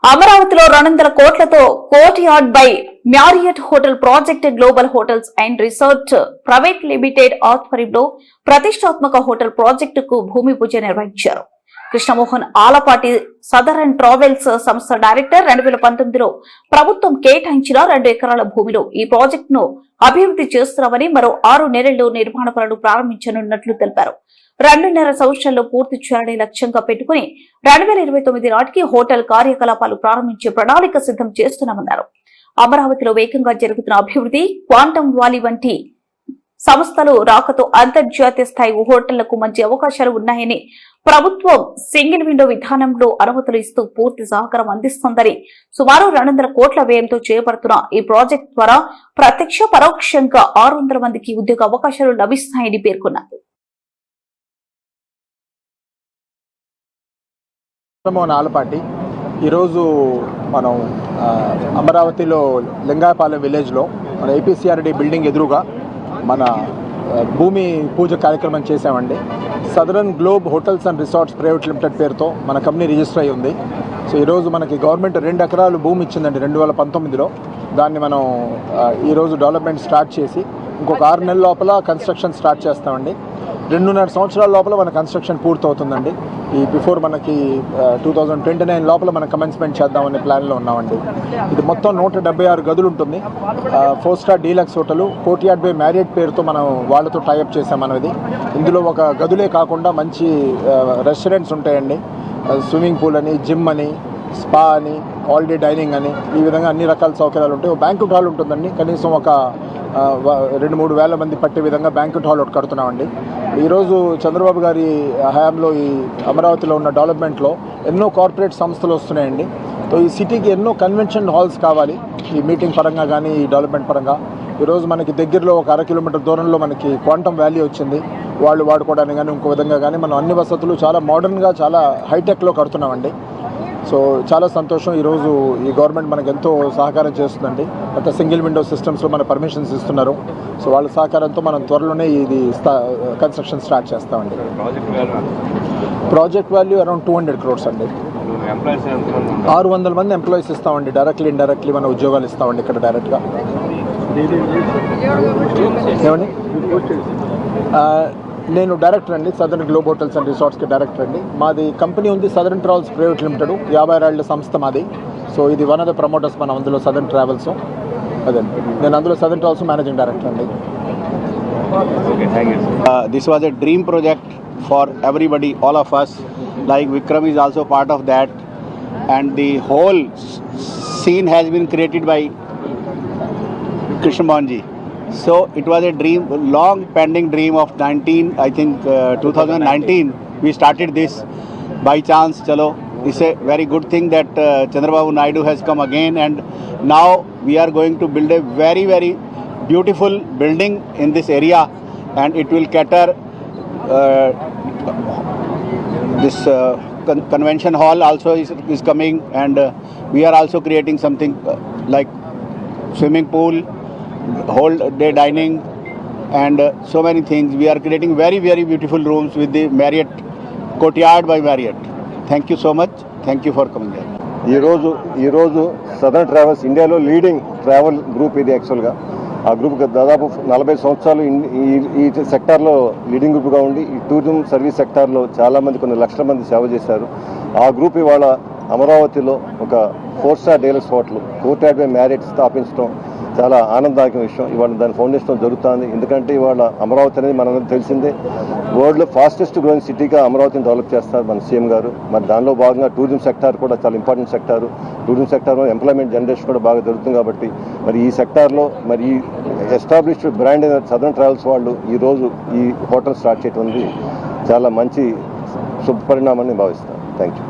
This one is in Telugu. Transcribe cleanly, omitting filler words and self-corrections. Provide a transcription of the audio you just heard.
అమరావతిలో 200 కోట్లతో courtyard by Marriott hotel project global hotels and resort private limited ఆధ్వర్యంలో ప్రతిష్టాత్మక హోటల్ ప్రాజెక్టుకు భూమి పూజ నిర్వహించారు. కృష్ణమోహన్ ఆలపాటి సదరన్ ట్రావెల్స్ సంస్థ డైరెక్టర్ 2019లో ప్రభుత్వం కేటాయించిన 2 ఎకరాల భూమిలో ఈ ప్రాజెక్టును అభివృద్ధి చేస్తున్నామని, మరో 6 నెలల్లో నిర్మాణ పనులు ప్రారంభించనున్నట్లు తెలిపారు. 2.5 సంవత్సరాల్లో పూర్తి చేయాలని లక్ష్యంగా పెట్టుకుని 2029 నాటికి హోటల్ కార్యకలాపాలు ప్రారంభించే ప్రణాళిక సిద్ధం చేస్తున్నామన్నారు. అమరావతిలో వేగంగా జరుగుతున్న అభివృద్ధి, క్వాంటమ్ వాలీ వంటి సంస్థలు రాకతో అంతర్జాతీయ స్థాయి హోటళ్లకు మంచి అవకాశాలు ఉన్నాయని, ప్రభుత్వం సింగిల్ విండో విధానంలో అనుమతులు ఇస్తూ పూర్తి సహకారం అందిస్తోందని, సుమారు 200 కోట్ల వ్యయంతో చేపడుతున్న ఈ ప్రాజెక్టు ద్వారా ప్రత్యక్ష పరోక్షంగా 600 మందికి ఉద్యోగ అవకాశాలు లభిస్తాయని పేర్కొన్నారు. ఆలపాటి ఈరోజు మనం అమరావతిలో లింగాయపాలెం విలేజ్లో మన ఏపీసీఆర్డీ బిల్డింగ్ ఎదురుగా మన భూమి పూజ కార్యక్రమం చేశామండి. Southern globe hotels and resorts private limited పేరుతో మన కంపెనీ రిజిస్టర్ అయ్యి ఉంది. సో ఈరోజు మనకి గవర్నమెంట్ 2 ఎకరాలు భూమి ఇచ్చిందండి 2019లో. దాన్ని మనం ఈరోజు డెవలప్మెంట్ స్టార్ట్ చేసి ఇంకొక 6 నెలల లోపల కన్స్ట్రక్షన్ స్టార్ట్ చేస్తామండి. 2.5 సంవత్సరాల లోపల మన కన్స్ట్రక్షన్ పూర్తవుతుందండి. ఈ బిఫోర్ మనకి 2029 లోపల మనం కమెన్స్మెంట్ చేద్దామనే ప్లాన్లో ఉన్నామండి. ఇది మొత్తం 176 గదులు ఉంటుంది. 4 star deluxe hotel courtyard by Marriott పేరుతో మనం వాళ్ళతో టైఅప్ చేసాం మనం. ఇందులో ఒక గదులే కాకుండా మంచి రెస్టారెంట్స్ ఉంటాయండి. స్విమ్మింగ్ పూల్ అని, జిమ్ అని, స్పా అని, హాలిడే డైనింగ్ అని, ఈ విధంగా అన్ని రకాల సౌకర్యాలు ఉంటాయి. ఒక బ్యాంక్వెట్ హాల్ ఉంటుందండి. కనీసం ఒక 2-3 వేల మంది పట్టే విధంగా బ్యాంక్వెట్ హాల్ ఒకటి కడుతున్నామండి. ఈరోజు చంద్రబాబు గారి హయాంలో ఈ అమరావతిలో ఉన్న డెవలప్మెంట్లో ఎన్నో కార్పొరేట్ సంస్థలు వస్తున్నాయండి. సో ఈ సిటీకి ఎన్నో కన్వెన్షన్ హాల్స్ కావాలి, ఈ మీటింగ్ పరంగా కానీ ఈ డెవలప్మెంట్ పరంగా. ఈరోజు మనకి దగ్గరలో ఒక 1/2 కిలోమీటర్ దూరంలో మనకి క్వాంటమ్ వ్యాలీ వచ్చింది. వాళ్ళు వాడుకోవడానికి కానీ ఇంకో విధంగా కానీ మనం అన్ని వసతులు చాలా మోడర్న్గా చాలా హైటెక్లో కడుతున్నామండి. సో చాలా సంతోషం. ఈరోజు ఈ గవర్నమెంట్ మనకు ఎంతో సహకారం చేస్తుందండి. గత సింగిల్ విండో సిస్టమ్స్లో మన పర్మిషన్స్ ఇస్తున్నారు. సో వాళ్ళ సహకారంతో మనం త్వరలోనే ఇది కన్స్ట్రక్షన్ స్టార్ట్ చేస్తామండి. ప్రాజెక్ట్ వాల్యూ అరౌండ్ 200 crores అండి. 600 మంది ఎంప్లాయీస్ ఇస్తామండి. డైరెక్ట్లీ ఇండైరెక్ట్లీ మన ఉద్యోగాలు ఇస్తామండి ఇక్కడ డైరెక్ట్గా. ఏమండి, నేను డైరెక్టర్ అండి, సదరన్ గ్లోబ్ హోటల్స్ అండ్ రిసార్ట్స్కి డైరెక్టర్ అండి. మాది కంపెనీ ఉంది సదరన్ ట్రావెల్స్ ప్రైవేట్ లిమిటెడ్, 50 ఏళ్ల సంస్థ మాది. సో ఇది వన్ ఆఫ్ ద ప్రమోటర్స్ మనం అందులో సదరన్ ట్రావెల్స్. అదే నేను అందులో సదరన్ ట్రావెల్స్ మేనేజింగ్ డైరెక్టర్ అండి. This was a dream project for everybody, all of us. Like Vikram is also part of that, and the whole scene has been created by Krishna Mohan ji. So it was a dream, long pending dream of 2019 we started this by chance. Chalo, it's a very good thing that Chandrababu Naidu has come again, and now we are going to build a very very beautiful building in this area, and it will cater this convention hall also is coming, and we are also creating something like swimming pool, whole day dining, and so many things. We are creating very very beautiful rooms with the Marriott, Courtyard by Marriott. Thank you so much. Thank you for coming here. ఈరోజు సదరన్ ట్రావెల్స్ ఇండియాలో లీడింగ్ ట్రావెల్ గ్రూప్ ఇది. యాక్చువల్గా ఆ గ్రూప్ దాదాపు 40 సంవత్సరాలు ఈ సెక్టార్లో లీడింగ్ గ్రూప్గా ఉండి ఈ టూరిజం సర్వీస్ సెక్టార్లో చాలామంది కొన్ని లక్షల మంది సేవ చేశారు. ఆ గ్రూప్ ఇవాళ అమరావతిలో ఒక 4 star deluxe hotel courtyard by Marriott స్థాపించడం చాలా ఆనందదాయకమైన విషయం. ఇవాళ దాని ఫౌండేషన్ జరుగుతుంది. ఎందుకంటే ఇవాళ అమరావతి అనేది మనకు తెలిసిందే, వరల్డ్లో ఫాస్టెస్ట్ గ్రోయింగ్ సిటీగా అమరావతిని డెవలప్ చేస్తారు మన సీఎం గారు. మరి దానిలో భాగంగా టూరిజం సెక్టార్ కూడా చాలా ఇంపార్టెంట్ సెక్టారు. టూరిజం సెక్టార్లో ఎంప్లాయ్మెంట్ జనరేషన్ కూడా బాగా జరుగుతుంది. కాబట్టి మరి ఈ సెక్టార్లో మరి ఈ ఎస్టాబ్లిష్డ్ బ్రాండ్ అయిన సదరన్ ట్రావెల్స్ వాళ్ళు ఈరోజు ఈ హోటల్ స్టార్ట్ చేయడం చాలా మంచి శుభ పరిణామాన్ని భావిస్తాను. Thank you.